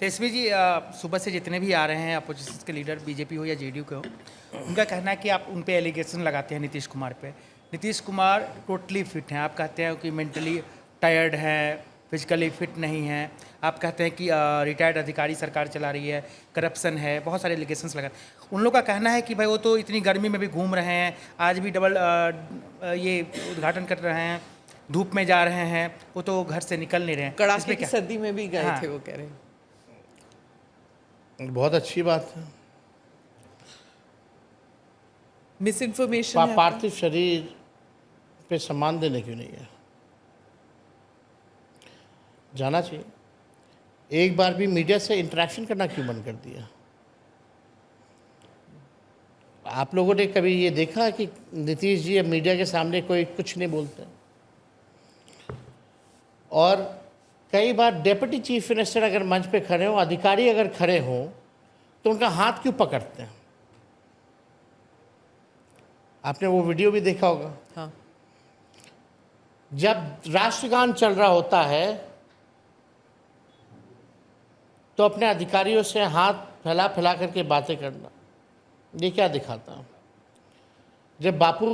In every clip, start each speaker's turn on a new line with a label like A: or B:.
A: तेजस्वी जी सुबह से जितने भी आ रहे हैं अपोजिशन के लीडर बीजेपी हो या जेडीयू के हो, उनका कहना है कि आप उन पे एलिगेशन लगाते हैं नीतीश कुमार पे। नीतीश कुमार टोटली फिट हैं, आप कहते हैं कि मेंटली टायर्ड है, फिजिकली फिट नहीं है। आप कहते हैं कि रिटायर्ड अधिकारी सरकार चला रही है, करप्शन है, बहुत सारे एलिगेशंस लगा। उन लोग का कहना है कि भाई वो तो इतनी गर्मी में भी घूम रहे हैं, आज भी डबल ये उद्घाटन कर रहे हैं, धूप में जा रहे हैं, वो तो घर से निकल नहीं रहे हैं।
B: कड़ाके की सर्दी में भी गए
A: हाँ।
B: थे, वो कह रहे हैं।
C: बहुत अच्छी बात है।
B: मिस इन्फॉर्मेशन
C: पार्थिव शरीर पे सम्मान देने क्यों नहीं है? जाना चाहिए। एक बार भी मीडिया से इंटरेक्शन करना क्यों बंद कर दिया? आप लोगों ने कभी ये देखा कि नीतीश जी अब मीडिया के सामने कोई कुछ नहीं बोलते? और कई बार डेप्यूटी चीफ मिनिस्टर अगर मंच पे खड़े हों, अधिकारी अगर खड़े हों, तो उनका हाथ क्यों पकड़ते हैं? आपने वो वीडियो भी देखा होगा।
B: हाँ।
C: जब राष्ट्रगान चल रहा होता है तो अपने अधिकारियों से हाथ फैला फैला करके बातें करना, ये क्या दिखाता? जब बापू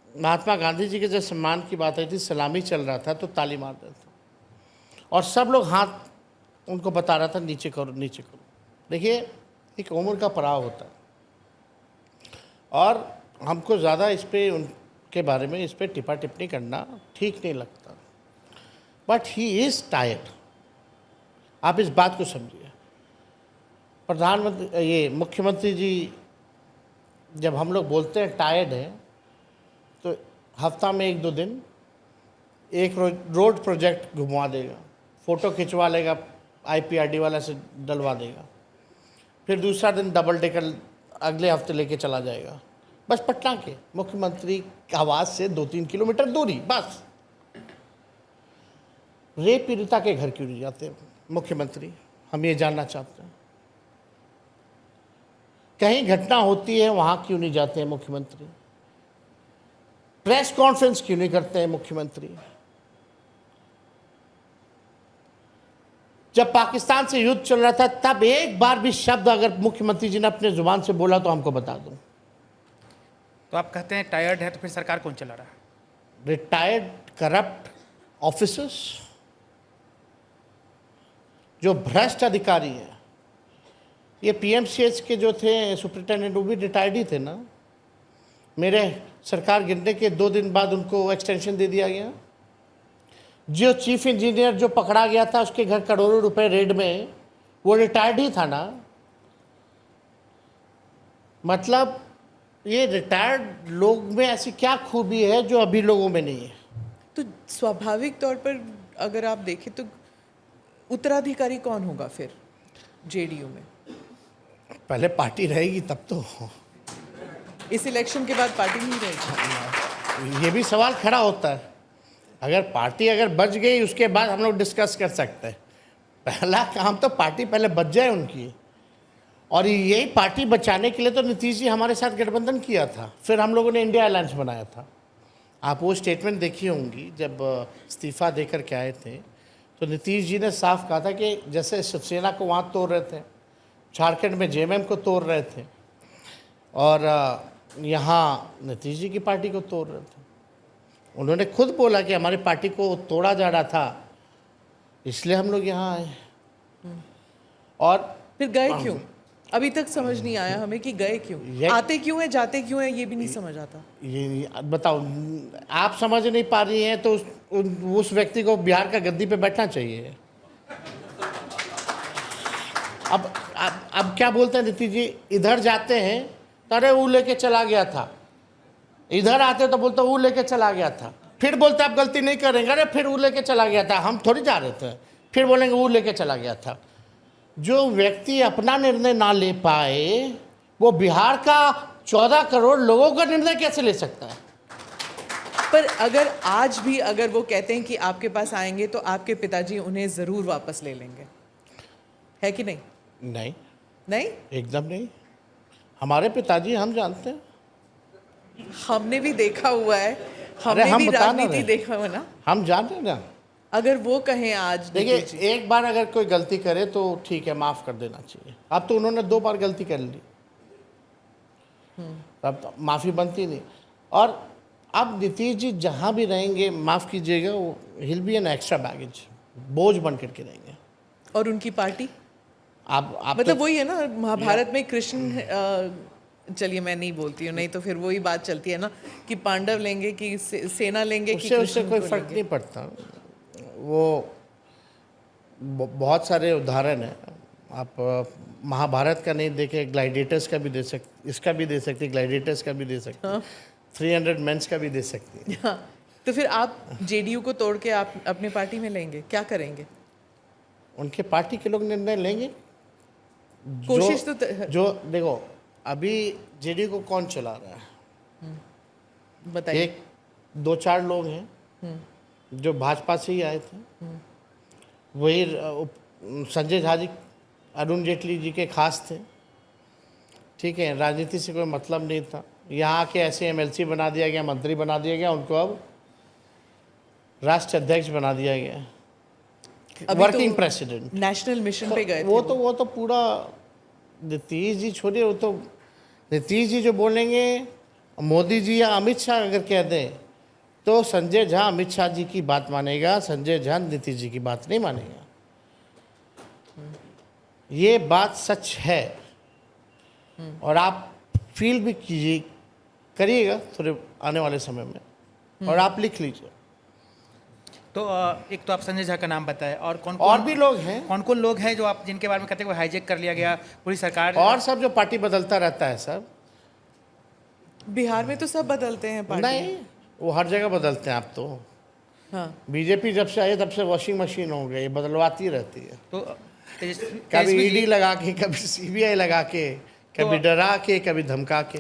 C: महात्मा गांधी जी के जब सम्मान की बात आई थी, सलामी चल रहा था, तो ताली मार रहे थे और सब लोग हाथ उनको बता रहा था नीचे करो नीचे करो। देखिए, एक उम्र का पड़ाव होता है और हमको ज़्यादा इस पर उनके बारे में इस पर टिप्पा टिप्पणी करना ठीक नहीं लगता। But he is tired. आप इस बात को समझिए। प्रधानमंत्री ये मुख्यमंत्री जी जब हम लोग बोलते हैं टायर्ड हैं, तो हफ्ता में 1-2 दिन एक रोड प्रोजेक्ट घुमवा देगा, फ़ोटो खिंचवा लेगा, IPRD वाला से डलवा देगा, फिर दूसरा दिन डबल डेकर अगले हफ्ते लेके चला जाएगा। बस पटना के मुख्यमंत्री आवास से 2-3 किलोमीटर दूरी बस। रेप पीड़िता के घर क्यों नहीं जाते मुख्यमंत्री? हम ये जानना चाहते हैं। कहीं घटना होती है वहाँ क्यों नहीं जाते हैं मुख्यमंत्री? प्रेस कॉन्फ्रेंस क्यों नहीं करते हैं मुख्यमंत्री? जब पाकिस्तान से युद्ध चल रहा था तब एक बार भी शब्द अगर मुख्यमंत्री जी ने अपने जुबान से बोला तो हमको बता दो।
A: तो आप कहते हैं टायर्ड है, तो फिर सरकार कौन चला रहा है?
C: रिटायर्ड करप्ट ऑफिसर्स, जो भ्रष्ट अधिकारी हैं। ये PMCH के जो थे सुपरिटेंडेंट, वो भी रिटायर्ड ही थे ना। मेरे सरकार गिरने के 2 दिन बाद उनको एक्सटेंशन दे दिया गया। जो चीफ इंजीनियर जो पकड़ा गया था, उसके घर करोड़ों रुपए रेड में, वो रिटायर्ड ही था ना। मतलब ये रिटायर्ड लोग में ऐसी क्या खूबी है जो अभी लोगों में नहीं है?
B: तो स्वाभाविक तौर पर अगर आप देखें तो उत्तराधिकारी कौन होगा फिर जेडीयू में?
C: पहले पार्टी रहेगी तब तो।
B: इस इलेक्शन के बाद पार्टी नहीं रहेगी।
C: ये भी सवाल खड़ा होता है। अगर पार्टी अगर बच गई, उसके बाद हम लोग डिस्कस कर सकते हैं। पहला काम तो पार्टी पहले बच जाए उनकी। और यही पार्टी बचाने के लिए तो नीतीश जी हमारे साथ गठबंधन किया था, फिर हम लोगों ने इंडिया अलायंस बनाया था। आप वो स्टेटमेंट देखी होंगी जब इस्तीफा देकर के आए थे, तो नीतीश जी ने साफ कहा था कि जैसे शिवसेना को वहाँ तोड़ रहे थे, झारखंड में JMM को तोड़ रहे थे, और यहाँ नीतीश जी की पार्टी को तोड़ रहे थे। उन्होंने खुद बोला कि हमारी पार्टी को तोड़ा जा रहा था, इसलिए हम लोग यहाँ आए। और
B: फिर गए क्यों? अभी तक समझ नहीं आया हमें कि गए क्यों, आते क्यों है, जाते क्यों है, ये भी नहीं समझ आता।
C: ये बताओ, आप समझ नहीं पा रही हैं तो उस व्यक्ति को बिहार का गद्दी पे बैठना चाहिए। अब क्या बोलते हैं नीतीश जी? इधर जाते हैं तो अरे वो लेके चला गया था, इधर आते तो बोलते वो लेके चला गया था, फिर बोलते आप गलती नहीं करेंगे, अरे फिर वो लेके चला गया था, हम थोड़ी जा रहे थे, फिर बोलेंगे वो लेके चला गया था। जो व्यक्ति अपना निर्णय ना ले पाए, वो बिहार का 14 करोड़ लोगों का निर्णय कैसे ले सकता है?
B: पर अगर आज भी अगर वो कहते हैं कि आपके पास आएंगे तो आपके पिताजी उन्हें जरूर वापस ले लेंगे, है कि नहीं?
C: नहीं,
B: नहीं,
C: एकदम नहीं। हमारे पिताजी हम जानते हैं,
B: हमने भी देखा हुआ है, हमने भी राजनीति देखा हुआ ना।
C: हम जानते हैं ना।
B: अगर वो कहें आज
C: देखिए,
B: नीतीश जी,
C: एक बार अगर कोई गलती करे तो ठीक है, माफ कर देना चाहिए। अब तो उन्होंने 2 बार गलती कर ली, अब तो माफी बनती नहीं। और अब नीतीश जी जहां भी रहेंगे, माफ कीजिएगा, वो हिल बी एन एक्स्ट्रा बैगेज, बोझ बन करके रहेंगे।
B: और उनकी पार्टी
C: आप
B: मतलब वही है ना, महाभारत में कृष्ण चलिए मैं नहीं बोलती हूँ, नहीं तो फिर वही बात चलती है ना कि पांडव लेंगे कि सेना लेंगे कि
C: उससे
B: कृष्ण
C: कोई
B: को
C: फर्क
B: लेंगे?
C: नहीं पड़ता। वो बहुत सारे उदाहरण हैं। आप महाभारत का नहीं देखे, ग्लाइडेटर्स का भी दे सकते, इसका भी दे सकते, ग्लाइडेटर्स का भी दे सकते, 300 मेंस का भी दे सकते हैं।
B: हाँ, तो फिर आप जेडीयू को तोड़ के आप अपने पार्टी में लेंगे, क्या करेंगे?
C: उनके पार्टी के लोग निर्णय लेंगे।
B: कोशिश तो
C: जो देखो, अभी जेडीयू को कौन चला रहा है?
B: बताइए।
C: एक 2-4 लोग हैं जो भाजपा से ही आए थे। वही संजय झा जी, अरुण जेटली जी के खास थे, ठीक है, राजनीति से कोई मतलब नहीं था। यहाँ के ऐसे एमएलसी बना दिया गया, मंत्री बना दिया गया, उनको अब राष्ट्र अध्यक्ष बना दिया गया, वर्किंग प्रेसिडेंट।
B: नेशनल मिशन पे गए थे
C: वो तो पूरा नीतीश जी छोड़िए, वो तो नीतीश जी जो बोलेंगे, मोदी जी या अमित शाह अगर कह दें तो संजय झा अमित शाह जी की बात मानेगा, संजय झा नीतीश जी की बात नहीं मानेगा। ये बात सच है और आप फील भी कीजिए, करिएगा थोड़े आने वाले समय में, और आप लिख लीजिए।
A: तो एक तो आप संजय झा का नाम बताएं, और
C: और भी लोग हैं,
A: कौन कौन लोग हैं जो आप जिनके बारे में कहते हैं वो हाईजैक कर लिया गया पूरी सरकार?
C: और सब जो पार्टी बदलता रहता है सब।
B: बिहार में तो सब बदलते हैं पार्टी।
C: नहीं, वो हर जगह बदलते हैं। आप तो
B: हाँ,
C: बीजेपी जब से आई तब से वॉशिंग मशीन हो गई, बदलवाती रहती है।
A: तो
C: कभी
A: तेजस्वी
C: ईडी
A: जी-
C: लगा के, कभी सीबीआई लगा के, कभी डरा के, कभी धमका के।